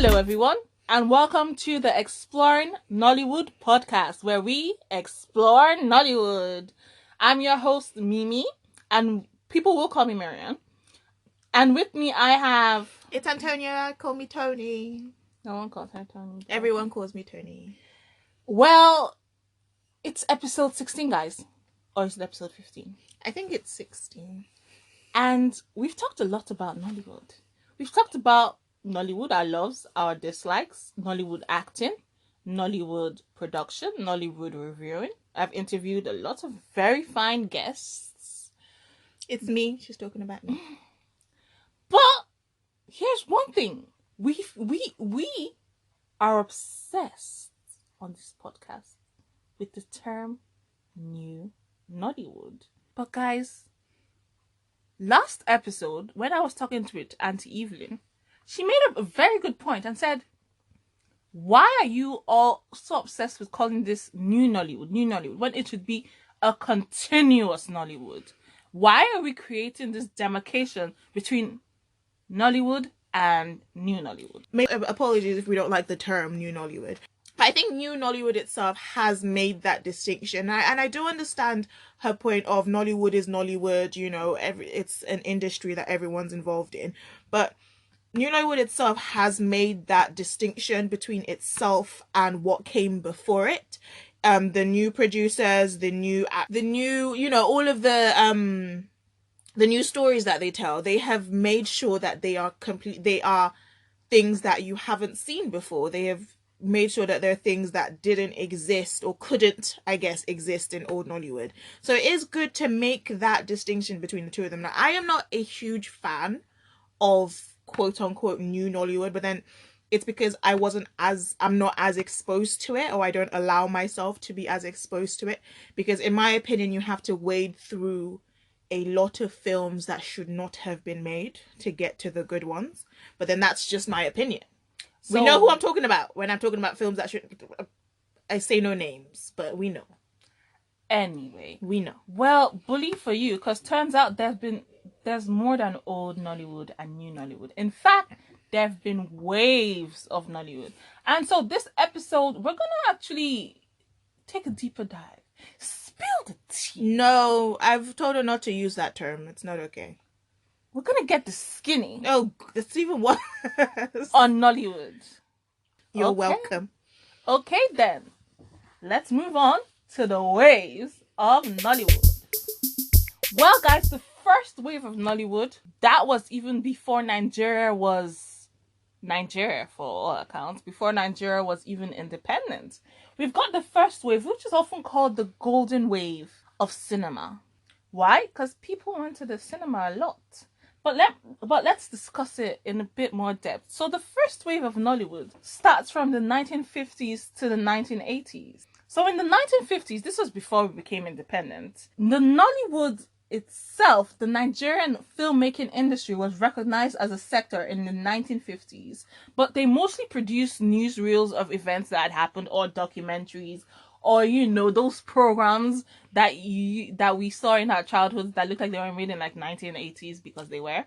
Hello, everyone, and welcome to the Exploring Nollywood podcast, where we explore Nollywood. I'm your host, Mimi, and people will call me Marianne. And with me, I have... It's Antonia. Call me Toni. No one calls her Toni. Everyone calls me Toni. Well, it's episode 16, guys. Or is it episode 15? I think it's 16. And we've talked a lot about Nollywood. We've talked about Nollywood, our loves, our dislikes, Nollywood acting, Nollywood production, Nollywood reviewing. I've interviewed a lot of very fine guests. It's me. She's talking about me. But here's one thing. We are obsessed on this podcast with the term New Nollywood. But guys, last episode, when I was talking to Auntie Evelyn, she made a very good point and said, why are you all so obsessed with calling this New Nollywood, when it should be a continuous Nollywood? Why are we creating this demarcation between Nollywood and New Nollywood? Apologies if we don't like the term New Nollywood. I think New Nollywood itself has made that distinction. And I do understand her point of Nollywood is Nollywood, you know, it's an industry that everyone's involved in. But New Nollywood itself has made that distinction between itself and what came before it. The new producers, the new, you know, all of the new stories that they tell, they have made sure that they are things that you haven't seen before. They have made sure that there are things that didn't exist or couldn't, I guess, exist in old Nollywood. So it is good to make that distinction between the two of them. Now, I am not a huge fan of quote unquote New Nollywood, but then it's because I'm not as exposed to it, or I don't allow myself to be as exposed to it, because in my opinion, you have to wade through a lot of films that should not have been made to get to the good ones. But then that's just my opinion. So, we know who I'm talking about when I'm talking about films that should... I say no names, but we know. Anyway. We know. Well, bully for you, because turns out there's more than old Nollywood and New Nollywood. In fact, there have been waves of Nollywood. And so this episode, we're going to actually take a deeper dive. Spill the tea. No, I've told her not to use that term. It's not okay. We're going to get the skinny. Oh, that's even worse. On Nollywood. You're welcome. Okay, then. Let's move on to the waves of Nollywood. Well, guys, the first wave of Nollywood, that was even before Nigeria was Nigeria, for all accounts, before Nigeria was even independent. We've got the first wave, which is often called the golden wave of cinema. Why? Because people went to the cinema a lot. But let's discuss it in a bit more depth. So the first wave of Nollywood starts from the 1950s to the 1980s. So in the 1950s, this was before we became independent, the Nollywood itself, the Nigerian filmmaking industry, was recognized as a sector in the 1950s, but they mostly produced newsreels of events that had happened, or documentaries, or, you know, those programs that we saw in our childhoods that looked like they were made in like 1980s, because they were,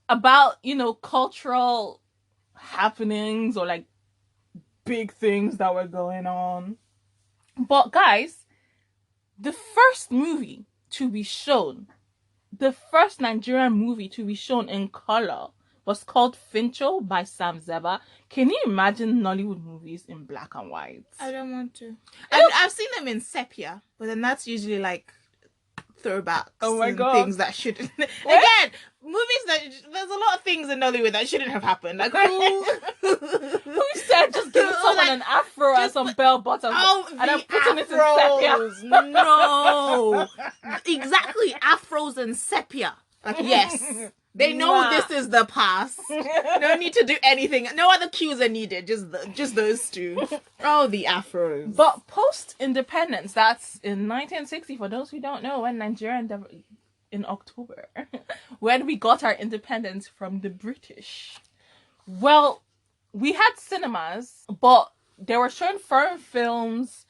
about, you know, cultural happenings or like big things that were going on. But guys, the first movie to be shown, the first Nigerian movie to be shown in color, was called Fincho by Sam Zeba. Can you imagine Nollywood movies in black and white? I don't want to. I've seen them in sepia, but then that's usually like throwbacks. Oh my God. Things that shouldn't. Again, movies that there's a lot of things in Nollywood that shouldn't have happened. Like who said just giving someone like, an afro and some bell bottoms and then putting it in sepia? No, exactly, afros and sepia. Like, yes. They know this is the past. No need to do anything. No other cues are needed. Just those two. Oh, the afros. But post-independence, that's in 1960, for those who don't know, when Nigeria in October, when we got our independence from the British. Well, we had cinemas, but they were showing foreign films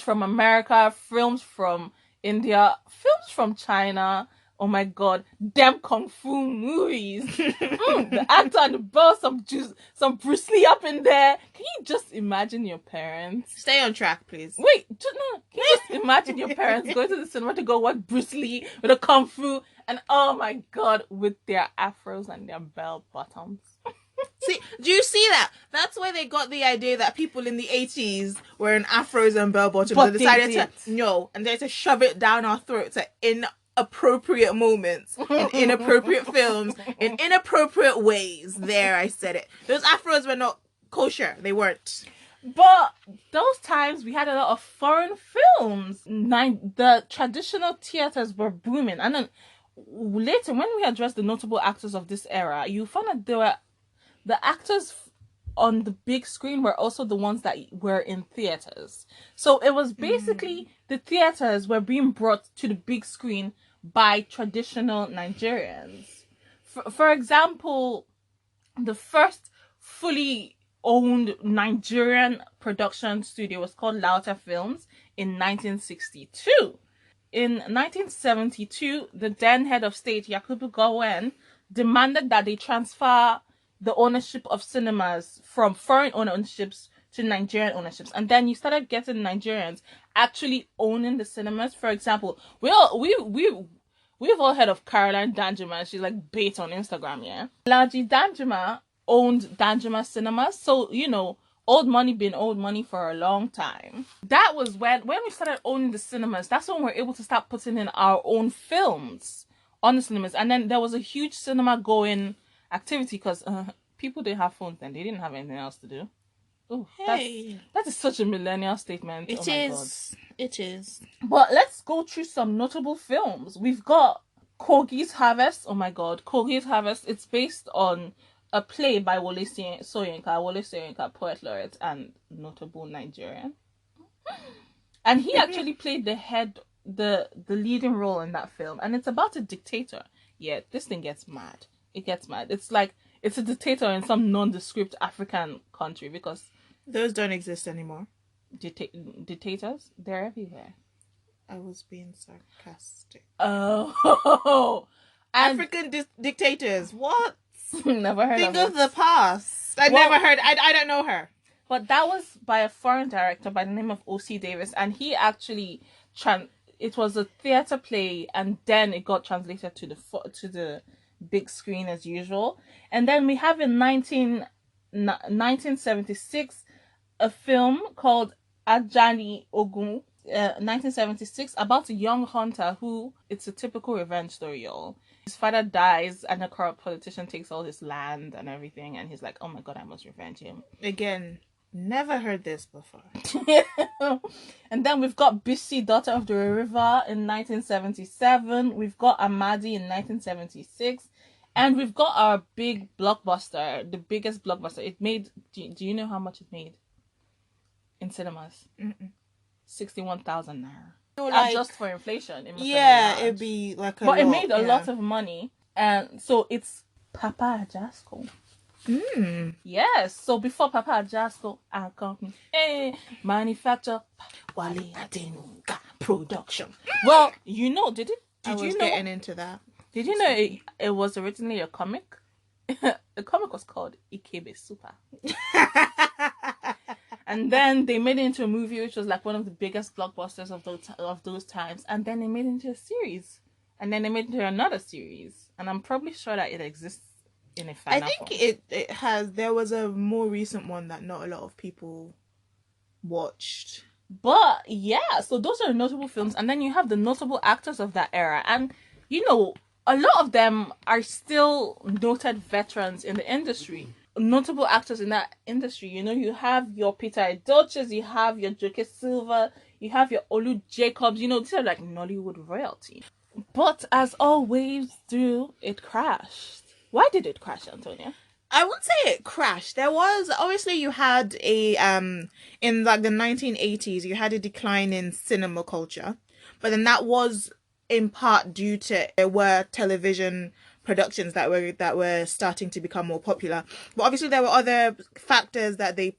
from America, films from India, films from China, Oh my god, them kung fu movies. The actor and the boss, some Bruce Lee up in there. Can you just imagine your parents? Stay on track, please. Wait, no. Can you just imagine your parents going to the cinema to go watch Bruce Lee with a kung fu, and oh my god, with their afros and their bell bottoms. See, do you see that? That's where they got the idea that people in the 80s were in afros and bell bottoms and decided to shove it down our throats at inappropriate moments, in inappropriate films, in inappropriate ways. There, I said it. Those afros were not kosher. They weren't. But those times we had a lot of foreign films. The traditional theaters were booming, and then later when we addressed the notable actors of this era, you found that there were the actors on the big screen were also the ones that were in theaters. So it was basically the theaters were being brought to the big screen by traditional Nigerians. For example, the first fully owned Nigerian production studio was called Lauta Films in 1962. In 1972, the then head of state, Yakubu Gowon, demanded that they transfer the ownership of cinemas from foreign ownerships to Nigerian ownerships, and then you started getting Nigerians actually owning the cinemas. For example, we've all heard of Caroline Danjuma. She's like bait on Instagram, yeah. Laji Danjuma owned Danjuma Cinemas, so old money been old money for a long time. That was when we started owning the cinemas. That's when we were able to start putting in our own films on the cinemas, and then there was a huge cinema going activity because people didn't have phones then. They didn't have anything else to do. Oh, hey. That is such a millennial statement. It is. It is. But let's go through some notable films. We've got Kogi's Harvest. Oh my god, Kogi's Harvest. It's based on a play by Wole Soyinka. Wole Soyinka, poet laureate and notable Nigerian. And he actually played the leading role in that film. And it's about a dictator. Yeah, this thing gets mad. It gets mad. It's like it's a dictator in some nondescript African country because those don't exist anymore. Dictators, they're everywhere. I was being sarcastic. Oh, African dictators. What? Never heard. Think of the past. I never heard. I don't know her. But that was by a foreign director by the name of O.C. Davis, and he actually it was a theater play, and then it got translated to the big screen as usual. And then we have in 1976 a film called Ajani Ogun, 1976, about a young hunter who, it's a typical revenge story, y'all. His father dies and a corrupt politician takes all his land and everything, and he's like, oh my god, I must revenge him. Again, never heard this before. And then we've got Bishi, Daughter of the River in 1977. We've got Amadi in 1976. And we've got our big blockbuster, the biggest blockbuster. It made, do you know how much it made in cinemas? 61,000 naira. So just for inflation. It'd be like But it made a lot of money. And so it's Papa Ajasco. Yes, so before Papa Ajasco and company manufacture Wale Adenuga production. Well, did you know getting into that. Did you know it was originally a comic? The comic was called Ikebe Super. And then they made it into a movie, which was like one of the biggest blockbusters of those times. And then they made it into a series. And then they made it into another series. And I'm probably sure that it exists in a final form. it has. There was a more recent one that not a lot of people watched. But yeah, so those are notable films. And then you have the notable actors of that era. And, a lot of them are still noted veterans in the industry. Notable actors in that industry. You have your Peter Edoches, you have your Joke Silva, you have your Olu Jacobs. These are like Nollywood royalty. But as all waves do, it crashed. Why did it crash, Antonia? I wouldn't say it crashed. There was, obviously you had in like the 1980s, you had a decline in cinema culture. But then that was in part due to there were television productions that were starting to become more popular. But obviously there were other factors that that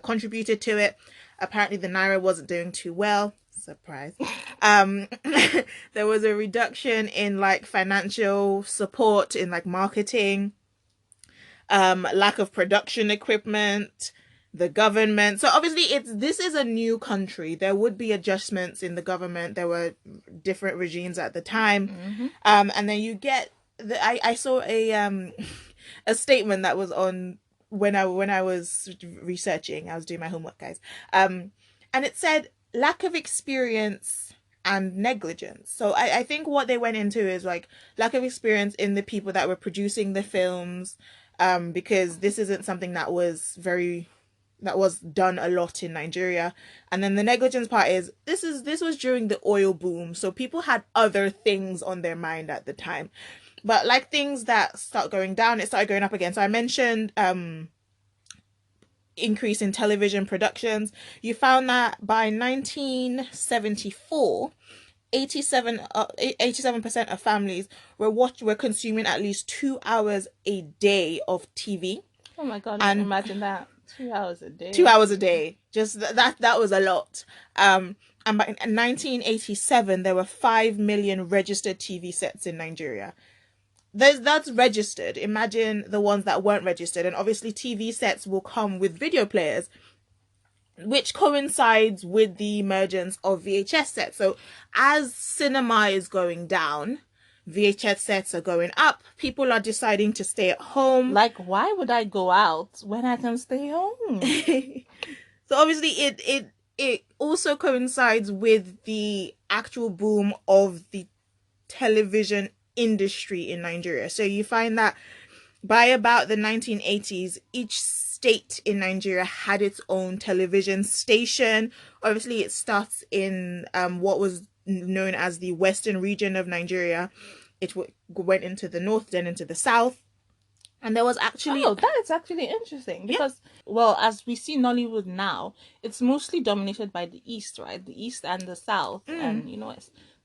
contributed to it. Apparently the Naira wasn't doing too well. Surprise. There was a reduction in like financial support in like marketing, lack of production equipment, the government. So obviously this is a new country. There would be adjustments in the government. There were different regimes at the time. Mm-hmm. And then you get I saw a statement that was on when I was researching. I was doing my homework, guys. And it said lack of experience and negligence. So I think what they went into is like lack of experience in the people that were producing the films, because this isn't something that was done a lot in Nigeria. And then the negligence part is this was during the oil boom, so people had other things on their mind at the time. But like things that start going down, it started going up again. So I mentioned increase in television productions. You found that by 1974, 87% of families were consuming at least 2 hours a day of TV. Oh my God, and imagine that. 2 hours a day. 2 hours a day. Just that was a lot. And by 1987, there were 5 million registered TV sets in Nigeria. That's registered. Imagine the ones that weren't registered. And obviously TV sets will come with video players, which coincides with the emergence of VHS sets. So as cinema is going down, VHS sets are going up. People are deciding to stay at home. Like, why would I go out when I can stay home? So obviously it also coincides with the actual boom of the television industry in Nigeria. So you find that by about the 1980s, each state in Nigeria had its own television station. Obviously, it starts in what was known as the western region of Nigeria. It went into the north, then into the south. And there was actually... Oh, that is actually interesting. Because, well, as we see Nollywood now, it's mostly dominated by the East, right? The East and the South and,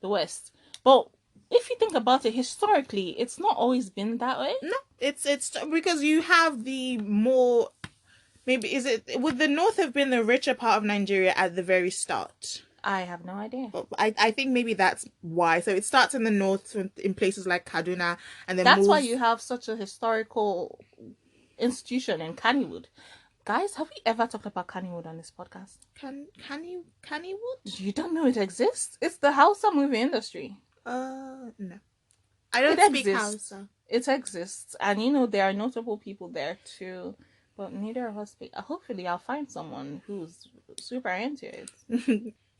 the West. But if you think about it, historically, it's not always been that way. No, it's because you have the more... Maybe, would the north have been the richer part of Nigeria at the very start? I have no idea. But I think maybe that's why. So it starts in the north, in places like Kaduna, and then that's why you have such a historical institution in Kannywood. Guys, have we ever talked about Kannywood on this podcast? Kannywood? You don't know it exists? It's the Hausa movie industry. No. I don't speak Hausa. It exists. And there are notable people there too. But neither of us speak. Hopefully I'll find someone who's super into it.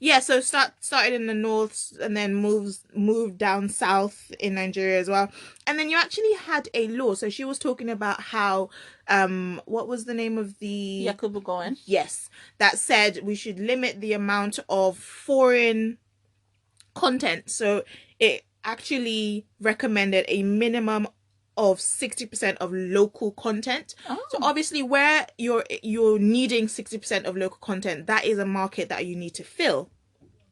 Yeah, so started in the north and then moved down south in Nigeria as well. And then you actually had a law. So she was talking about how, what was the name of the... Yakubu Goen. Yes. That said we should limit the amount of foreign content. So it actually recommended a minimum of 60% of local content. Oh. So obviously where you're needing 60% of local content, that is a market that you need to fill.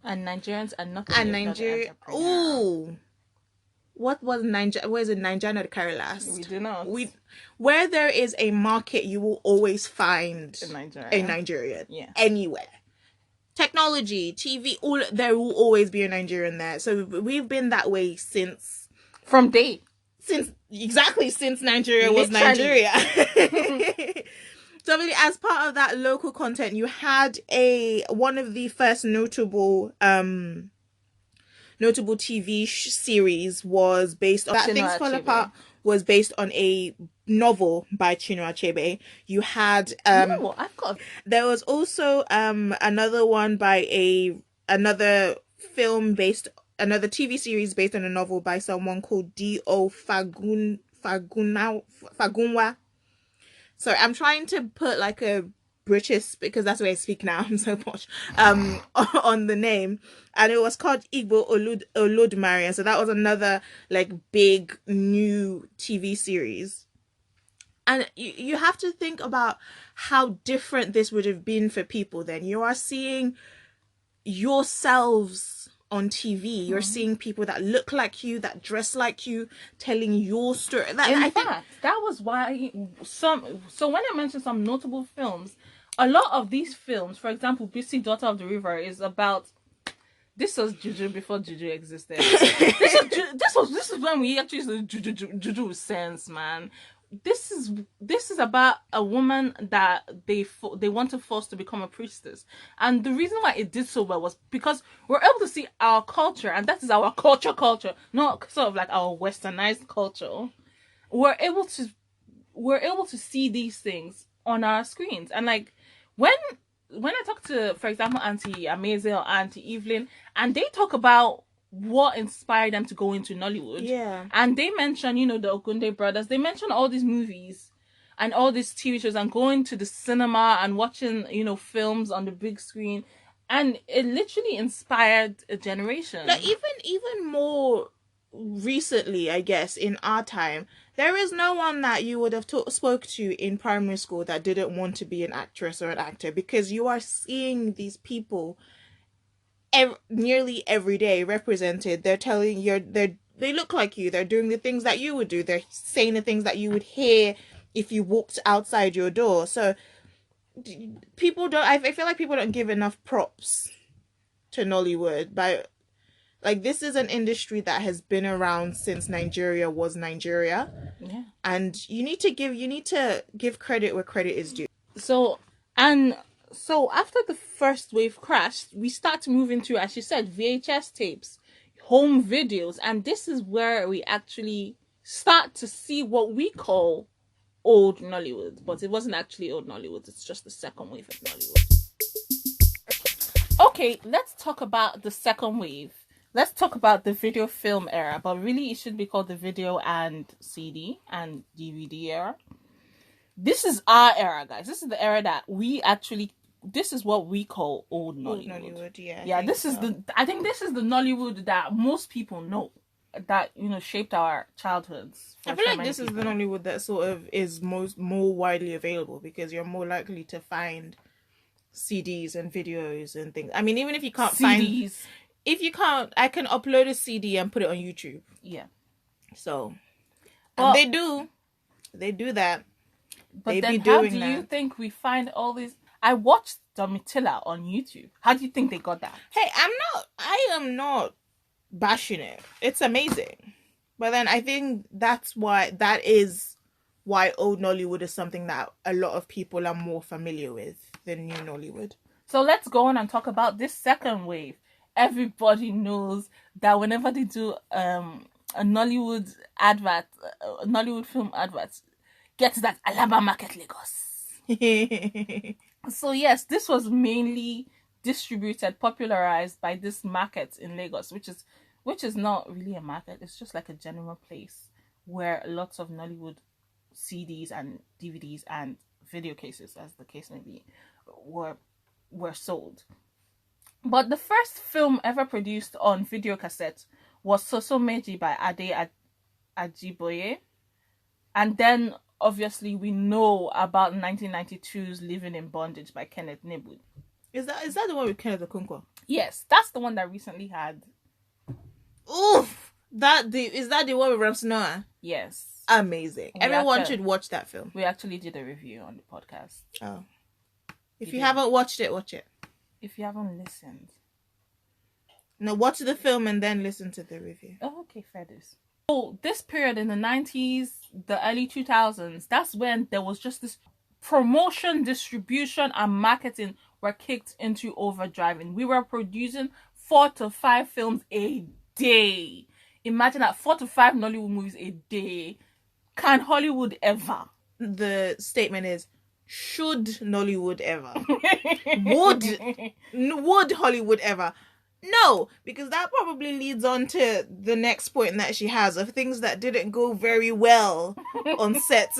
And Nigerians are not. And Nigeria, what was Nigeria? Where is it? Nigeria not carry last? We do not. Where there is a market, you will always find a Nigerian. Yeah. Anywhere. Technology, TV, there will always be a Nigerian there. So we've been that way since Nigeria was Nigeria. So obviously, as part of that local content, you had one of the first notable TV series was based on That Things Fall Apart was based on a novel by Chinua Achebe. You had there was also another one by another TV series based on a novel by someone called D.O. Fagunwa. So I'm trying to put like a British, because that's the way I speak now, I'm so posh, on the name. And it was called Igbo Olodumare. So that was another like big new TV series. And you have to think about how different this would have been for people then. You are seeing yourselves on TV. You're seeing people that look like you, that dress like you, telling your story. In fact, that was why so when I mentioned some notable films, a lot of these films, for example, Bisi Daughter of the River, is about This was juju before juju existed. This is when we actually used juju with sense, man. This is about a woman that they want to force to become a priestess, and the reason why it did so well was because we're able to see our culture, and that is our culture, not sort of like our westernized culture. We're able to see these things on our screens, and like when I talk to, for example, Auntie Amazing or Auntie Evelyn, and they talk about what inspired them to go into Nollywood. Yeah. And they mention, the Ogunde brothers. They mention all these movies and all these TV shows and going to the cinema and watching, films on the big screen. And it literally inspired a generation. Like even more recently, I guess, in our time, there is no one that you would have spoke to in primary school that didn't want to be an actress or an actor, because you are seeing these people nearly every day represented. They're telling you, they look like you. They're doing the things that you would do. They're saying the things that you would hear if you walked outside your door. So people don't. I feel like people don't give enough props to Nollywood. But like, this is an industry that has been around since Nigeria was Nigeria. Yeah. And you need to give credit where credit is due. So after the first wave crashed, we start to move into, as you said, VHS tapes, home videos, and this is where we actually start to see what we call old Nollywood, but it wasn't actually old Nollywood. It's just the second wave of Nollywood. Okay, let's talk about the second wave. Let's talk about the video film era, but really it should be called the video and CD and DVD era. This is our era, guys. This is the era that we actually, this is what we call old Nollywood. Old Nollywood, yeah. Yeah, I think this is the Nollywood that most people know, that, shaped our childhoods. I feel like this is the Nollywood that sort of is more widely available, because you're more likely to find CDs and videos and things. I mean, even if you can't I can upload a CD and put it on YouTube. Yeah. So, and they do that. But then how do you think we find all these? I watched Domitilla on YouTube. How do you think they got that? Hey, I am not bashing it. It's amazing. But then I think that is why old Nollywood is something that a lot of people are more familiar with than new Nollywood. So let's go on and talk about this second wave. Everybody knows that whenever they do a Nollywood advert, Nollywood film advert, get that Alaba Market Lagos. So yes, this was mainly distributed, popularized by this market in Lagos, which is not really a market. It's just like a general place where lots of Nollywood CDs and DVDs and video cases, as the case may be, were sold. But the first film ever produced on video cassette was Soso Meji by Ade Ajiboye. And then, obviously, we know about 1992's Living in Bondage by Kenneth Nibwood. Is that the one with Kenneth Okonkwo? Yes, that's the one that recently had. Oof! Is that the one with Ramsey Noah? Yes. Amazing. Everyone should watch that film. We actually did a review on the podcast. Oh. If you haven't watched it, watch it. If you haven't listened. No, watch the film and then listen to the review. Oh, okay, fair dues. So this period in the 90s, the early 2000s, that's when there was just this promotion, distribution, and marketing were kicked into overdrive. And we were producing 4 to 5 films a day. Imagine that, 4 to 5 Nollywood movies a day. Can Hollywood ever? The statement is, should Nollywood ever? Would Hollywood ever? No, because that probably leads on to the next point that she has of things that didn't go very well on sets.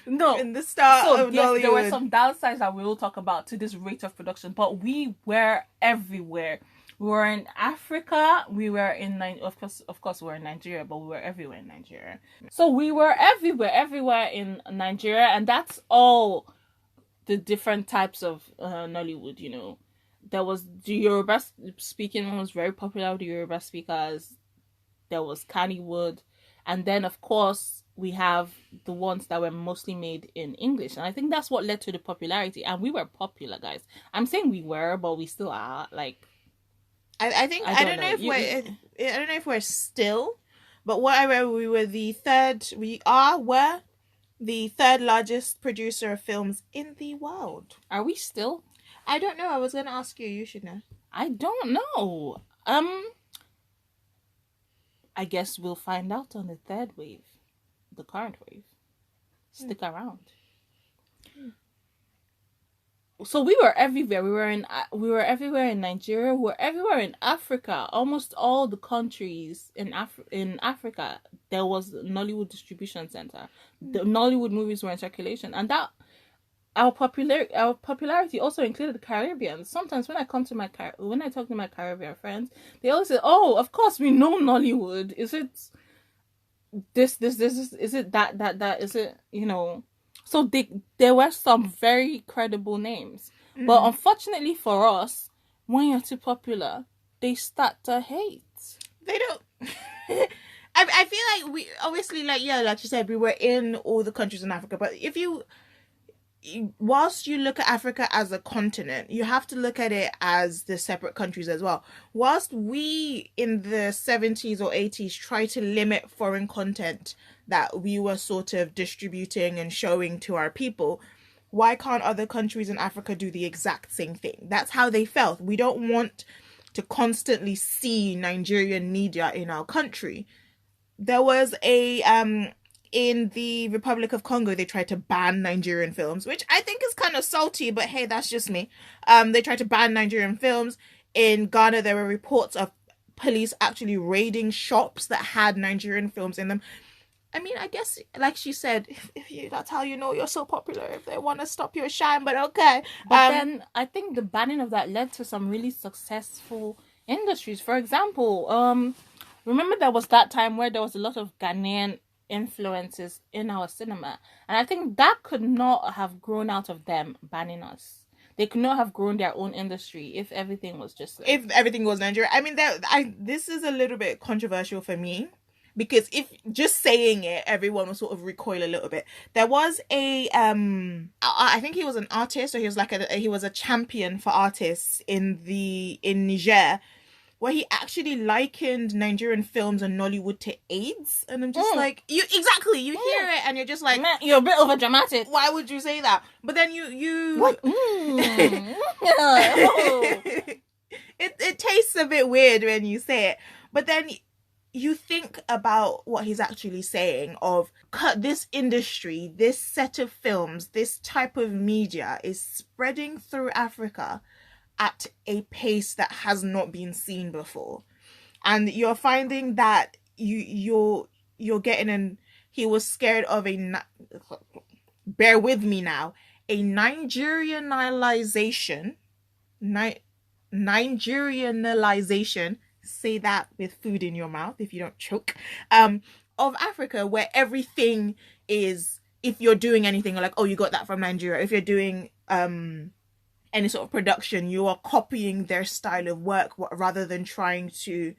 No, in the start of Nollywood. There were some downsides that we will talk about to this rate of production, but we were everywhere. We were in Africa. We were in of course, we were in Nigeria, but we were everywhere in Nigeria. So we were everywhere in Nigeria, and that's all the different types of Nollywood. There was the Yoruba speaking one was very popular with the Yoruba speakers. There was Kannywood, and then of course we have the ones that were mostly made in English, and I think that's what led to the popularity. And we were popular, guys. I'm saying we were, but we still are. Like, I think I I don't don't know know. if You- I don't know if we're still, but what I read, we're the third largest producer of films in the world. Are we still? I don't know. I was gonna ask you. You should know. I don't know. I guess we'll find out on the third wave, the current wave. Stick around. So we were everywhere. We were everywhere in Nigeria. We were everywhere in Africa. Almost all the countries in Africa, there was a Nollywood distribution center. The Nollywood movies were in circulation, and that our popularity also included the Caribbean. Sometimes when I talk to my Caribbean friends, they always say, "Oh, of course we know Nollywood. Is it this? Is it that? Is it, you know?" So there were some very credible names. But unfortunately for us, when you're too popular, they start to hate. They don't. I feel like we obviously, like you said, we were in all the countries in Africa. But whilst you look at Africa as a continent, you have to look at it as the separate countries as well. Whilst we in the 70s or 80s try to limit foreign content that we were sort of distributing and showing to our people, why can't other countries in Africa do the exact same thing? That's how they felt. We don't want to constantly see Nigerian media in our country. There was in the Republic of Congo, they tried to ban Nigerian films, which I think is kind of salty, but hey, that's just me. They tried to ban Nigerian films. In Ghana, there were reports of police actually raiding shops that had Nigerian films in them. I mean, I guess, like she said, that's how you know you're so popular, if they want to stop your shine, but okay. But then I think the banning of that led to some really successful industries. For example, remember there was that time where there was a lot of Ghanaian influences in our cinema, and I think that could not have grown out of them banning us. They could not have grown their own industry if everything was just like... if everything was Nigeria. I mean, this is a little bit controversial for me, because if just saying it, everyone will sort of recoil a little bit. There was a I think he was an artist, or he was like he was a champion for artists in Niger, where he actually likened Nigerian films and Nollywood to AIDS. And I'm just like, you hear it and you're just like, man, you're a bit over dramatic. Why would you say that? But then you What? it tastes a bit weird when you say it. But then you think about what he's actually saying of, cut this industry, this set of films, this type of media is spreading through Africa at a pace that has not been seen before. And you're finding that you're getting he was scared of bear with me now, a Nigerianization, say that with food in your mouth if you don't choke, of Africa, where everything is, if you're doing anything, like, oh, you got that from Nigeria. If you're doing any sort of production, you are copying their style of work rather than trying to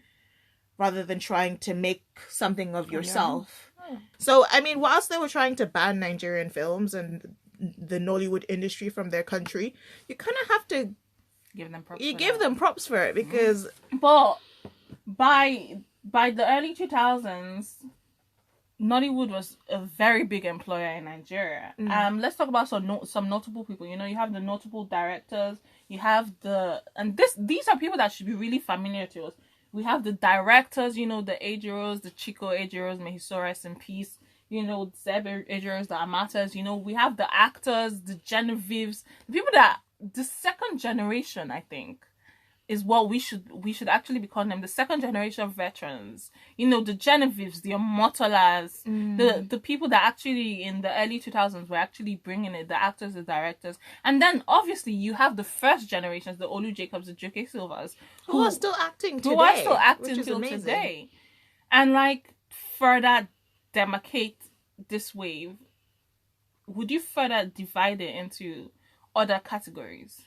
make something of yourself. Yeah. So, I mean, whilst they were trying to ban Nigerian films and the Nollywood industry from their country, you kind of have to give them props. Them props for it, because but by the early 2000s, Nollywood was a very big employer in Nigeria. Let's talk about some notable people. You know, you have the notable directors. You have these are people that should be really familiar to us. We have the directors, you know, the Ejiros, the Chico Ejiros, may he so rest in peace. You know, Zeb Ejiros, the Amatas. You know, we have the actors, the Genevieves, the people that the second generation, I think, is what we should actually be calling them, the second generation veterans. You know, the Genevieves, the Immortalas, the people that actually in the early 2000s were actually bringing it, the actors, the directors. And then obviously you have the first generations, the Olu Jacobs, the Joke Silvas, who are still acting till today. And like, further demarcate this wave, would you further divide it into other categories?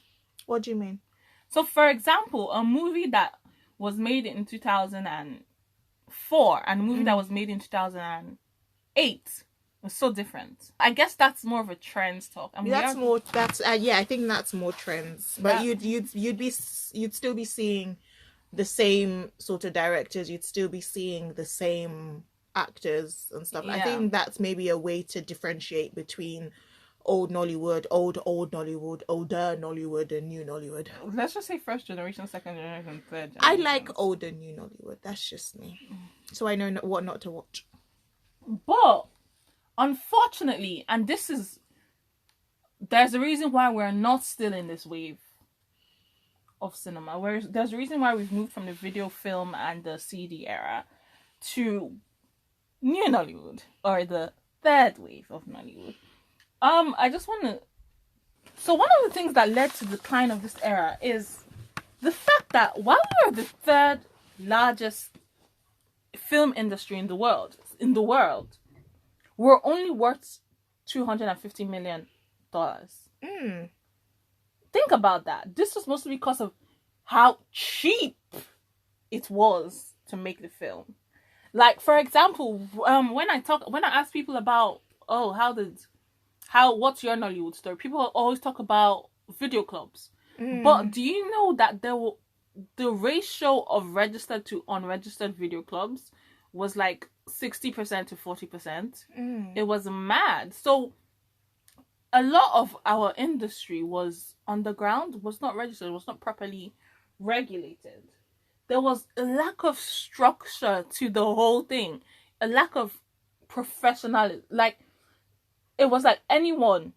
What do you mean? So, for example, a movie that was made in 2004 and a movie that was made in 2008 was so different. I guess that's more of a trends talk. I mean, I think that's more trends. But you'd still be seeing the same sort of directors, you'd still be seeing the same actors and stuff. I think that's maybe a way to differentiate between old Nollywood, older Nollywood, and new Nollywood. Let's just say first generation, second generation, third generation. I like older new Nollywood. That's just me. So I know what not to watch. But unfortunately, and there's a reason why we're not still in this wave of cinema. There's a reason why we've moved from the video, film, and the CD era to new Nollywood, or the third wave of Nollywood. I just want to. So one of the things that led to the decline of this era is the fact that while we were the third largest film industry in the world, we're only worth $250 million. Think about that. This was mostly because of how cheap it was to make the film. Like, for example, when I ask people about, what's your Nollywood story? People always talk about video clubs. But do you know that the ratio of registered to unregistered video clubs was like 60% to 40%? It was mad. So a lot of our industry was underground, was not registered, was not properly regulated. There was a lack of structure to the whole thing, a lack of professionalism. Like, it was like anyone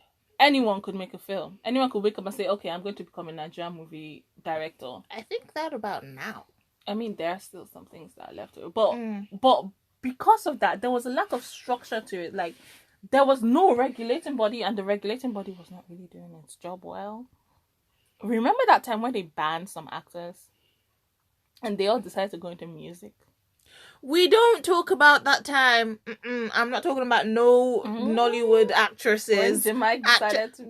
could make a film. Anyone could wake up and say, okay, I'm going to become a Nigerian movie director. I think that about now. I mean, there are still some things that are left over. But because of that, there was a lack of structure to it. Like, there was no regulating body, and the regulating body was not really doing its job well. Remember that time when they banned some actors? And they all decided to go into music? We don't talk about that time. I'm not talking about no Nollywood actresses. When Mike decided to...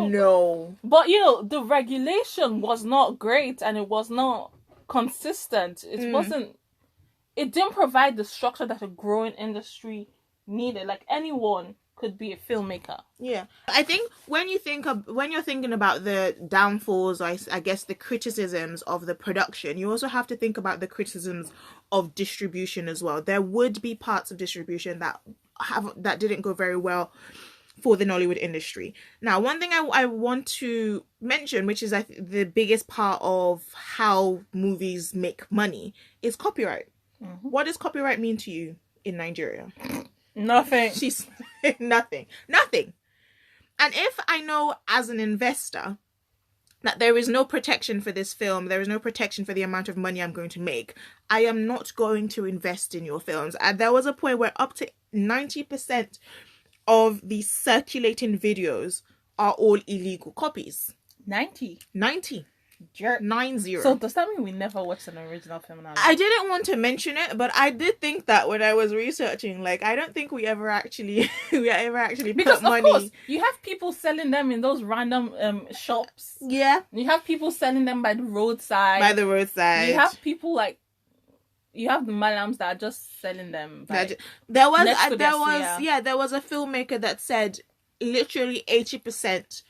No. But, the regulation was not great, and it was not consistent. It didn't provide the structure that a growing industry needed. Like, anyone could be a filmmaker. Yeah. I think when you're thinking about the downfalls, I guess the criticisms of the production, you also have to think about the criticisms of distribution as well. There would be parts of distribution that didn't go very well for the Nollywood industry. Now, one thing I want to mention, which is the biggest part of how movies make money, is copyright. What does copyright mean to you in Nigeria? Nothing. She's nothing. And if I know as an investor that there is no protection for this film, there is no protection for the amount of money I'm going to make, I am not going to invest in your films. And there was a point where up to 90% of the circulating videos are all illegal copies. 90. 90. So does that mean we never watched an original film? I didn't want to mention it, but I did think that when I was researching. Like, I don't think we ever actually because put money. Of course, you have people selling them in those random shops. Yeah. You have people selling them by the roadside. You have people you have the malams that are just selling them. There was a filmmaker that said literally 80%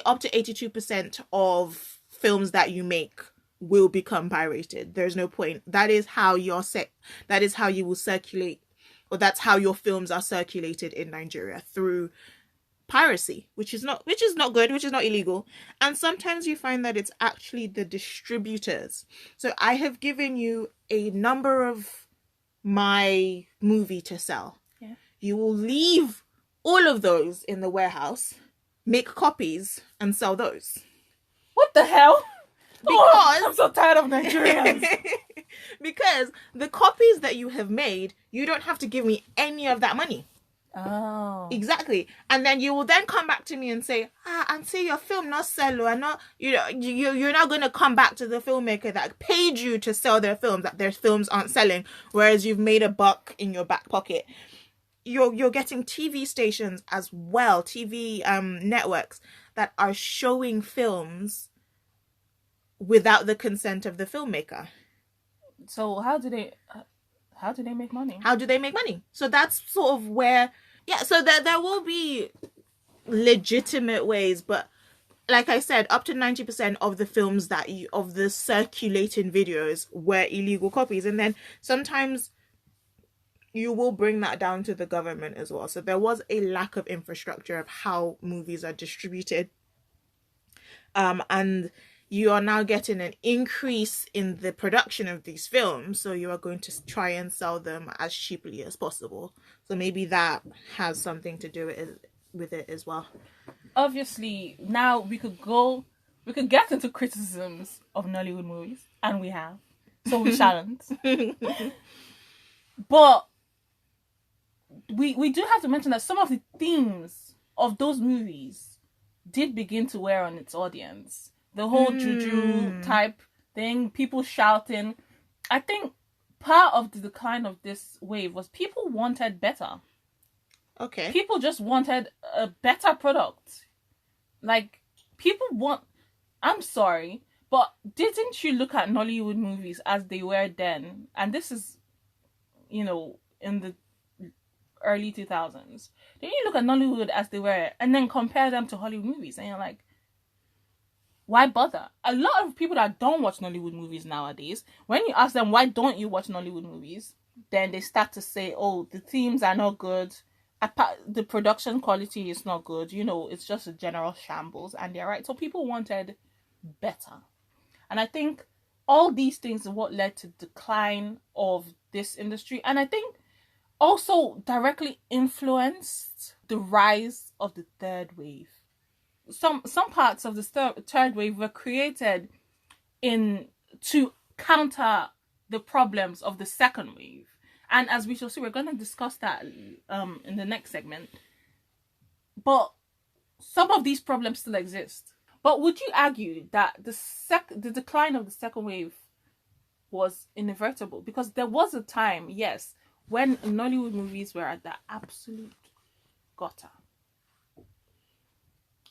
up to 82% of films that you make will become pirated. There's no point. That is how you will circulate, or that's how your films are circulated in Nigeria, through piracy, which is not good, which is not illegal. And sometimes you find that it's actually the distributors. So I have given you a number of my movie to sell. Yeah. You will leave all of those in the warehouse, make copies, and sell those. What the hell? Because I'm so tired of Nigerians. Because the copies that you have made, you don't have to give me any of that money. Oh. Exactly. And then you will then come back to me and say, and see your film not sell, or not, you're not going to come back to the filmmaker that paid you to sell their films, that their films aren't selling, whereas you've made a buck in your back pocket. You're getting TV stations as well, TV networks that are showing films without the consent of the filmmaker. So how do they make money? How do they make money? So that's sort of where, so there will be legitimate ways, but like I said, up to 90% of the films of the circulating videos were illegal copies. And then sometimes you will bring that down to the government as well. So there was a lack of infrastructure of how movies are distributed. And you are now getting an increase in the production of these films, so you are going to try and sell them as cheaply as possible. So maybe that has something to do with it as well. Obviously, now we could get into criticisms of Nollywood movies, and we have, so we shan't. But we do have to mention that some of the themes of those movies did begin to wear on its audience. The whole juju type thing, people shouting. I think part of the decline of this wave was people wanted better. Okay. People just wanted a better product. Like, people want... I'm sorry, but didn't you look at Nollywood movies as they were then? And this is, in the early 2000s. Didn't you look at Nollywood as they were and then compare them to Hollywood movies? And you're like, why bother? A lot of people that don't watch Nollywood movies nowadays, when you ask them why don't you watch Nollywood movies, then they start to say, oh, the themes are not good, the production quality is not good, it's just a general shambles. And they're right. So people wanted better. And I think all these things are what led to the decline of this industry. And I think also directly influenced the rise of the third wave. Some parts of the third wave were created to counter the problems of the second wave. And as we shall see, we're going to discuss that in the next segment. But some of these problems still exist. But would you argue that the decline of the second wave was inevitable? Because there was a time, yes, when Nollywood movies were at the absolute gutter.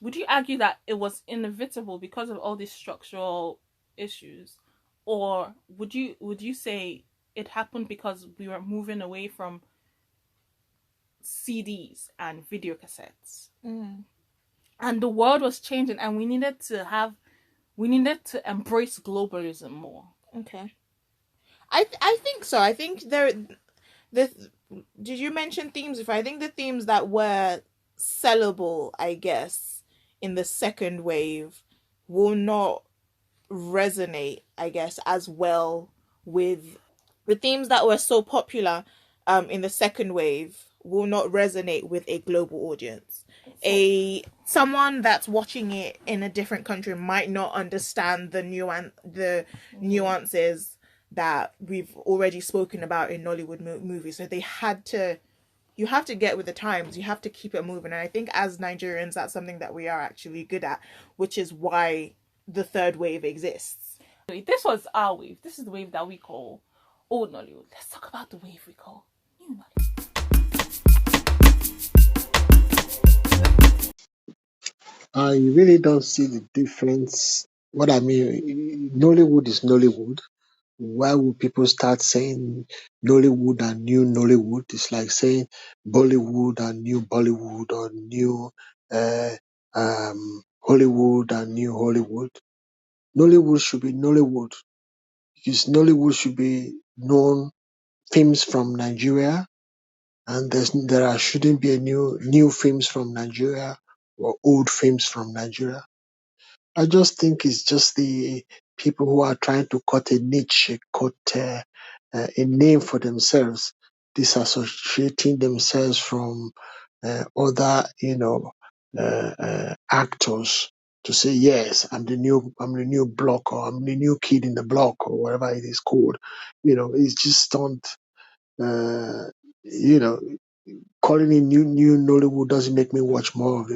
Would you argue that it was inevitable because of all these structural issues? Or would you say it happened because we were moving away from CDs and video cassettes? And the world was changing, and we needed to embrace globalism more. Okay. I think so. I think did you mention themes? If I think the themes that were sellable, I guess, in the second wave will not resonate, I guess, as well with the themes that were so popular in the second wave will not resonate with a global audience. Someone that's watching it in a different country might not understand the nuances that we've already spoken about in Nollywood movies. So you have to get with the times. You have to keep it moving. And I think as Nigerians, that's something that we are actually good at, which is why the third wave exists. This was our wave. This is the wave that we call old Nollywood. Let's talk about the wave we call new Nollywood. I really don't see the difference. What I mean, Nollywood is Nollywood. Why would people start saying Nollywood and new Nollywood? It's like saying Bollywood and new Bollywood, or new uh, Hollywood and new Hollywood. Nollywood should be Nollywood, because Nollywood should be known films from Nigeria, and shouldn't be a new films from Nigeria or old films from Nigeria. I just think it's just the people who are trying to cut a niche, cut a name for themselves, disassociating themselves from other, actors, to say, yes, I'm the new block, or I'm the new kid in the block, or whatever it is called. It's just don't, uh, you know, calling it new Nollywood doesn't make me watch more of